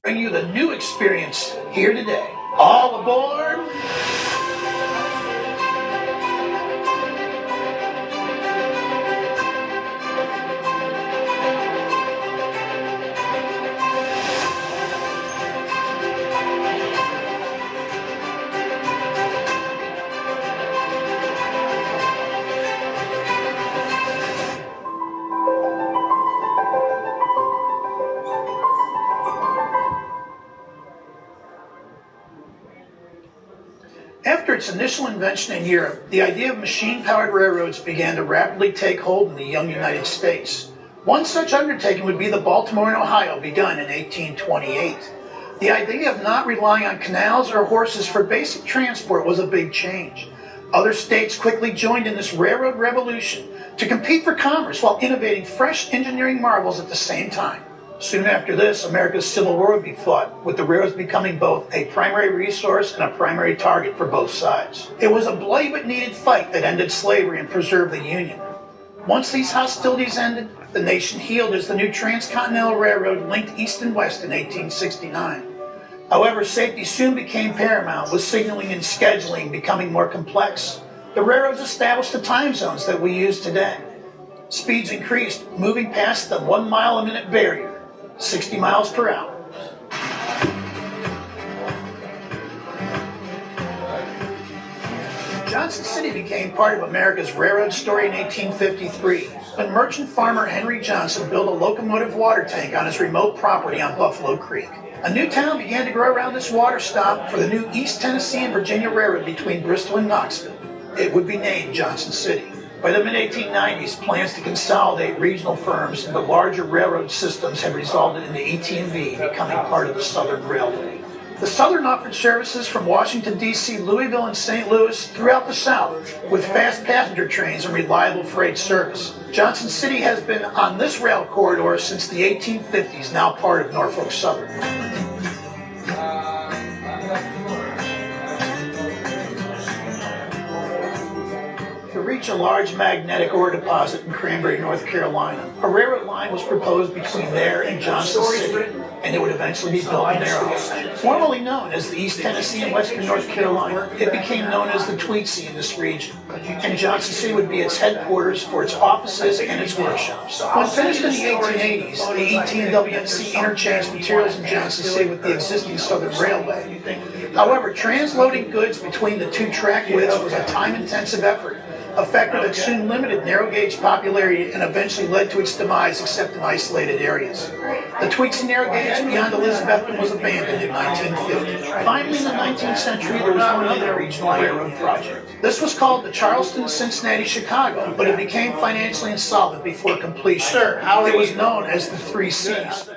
Bring you the new experience here today. All aboard! After its initial invention in Europe, the idea of machine-powered railroads began to rapidly take hold in the young United States. One such undertaking would be the Baltimore and Ohio, begun in 1828. The idea of not relying on canals or horses for basic transport was a big change. Other states quickly joined in this railroad revolution to compete for commerce while innovating fresh engineering marvels at the same time. Soon after this, America's Civil War would be fought, with the railroads becoming both a primary resource and a primary target for both sides. It was a bloody but needed fight that ended slavery and preserved the Union. Once these hostilities ended, the nation healed as the new Transcontinental Railroad linked East and West in 1869. However, safety soon became paramount, with signaling and scheduling becoming more complex. The railroads established the time zones that we use today. Speeds increased, moving past the 1 mile a minute barrier. 60 miles per hour. Johnson City became part of America's railroad story in 1853, when merchant farmer Henry Johnson built a locomotive water tank on his remote property on Buffalo Creek. A new town began to grow around this water stop for the new East Tennessee and Virginia Railroad between Bristol and Knoxville. It would be named Johnson City. By the mid-1890s, plans to consolidate regional firms into larger railroad systems had resulted in the ET&V becoming part of the Southern Railway. The Southern offered services from Washington, D.C., Louisville, and St. Louis throughout the South, with fast passenger trains and reliable freight service. Johnson City has been on this rail corridor since the 1850s, now part of Norfolk Southern. To reach a large magnetic ore deposit in Cranberry, North Carolina, a railroad line was proposed between there and Johnson City, and it would eventually be built in Arrowhead. Formerly known as the East Tennessee and Western North Carolina, it became known as the Tweetsie in this region, and Johnson City would be its headquarters for its offices and its workshops. When finished in the 1880s, the ET&WNC interchanged materials in Johnson City with the existing Southern Railway. However, transloading goods between the two track widths was a time-intensive effort, a factor that soon limited narrow gauge popularity and eventually led to its demise except in isolated areas. The Tweetsie narrow gauge beyond Elizabethton was abandoned in 1950. Finally, in the 19th century, there was one other regional railroad project. This was called the Charleston, Cincinnati, Chicago, but it became financially insolvent before completion. It was known as the 3 Cs.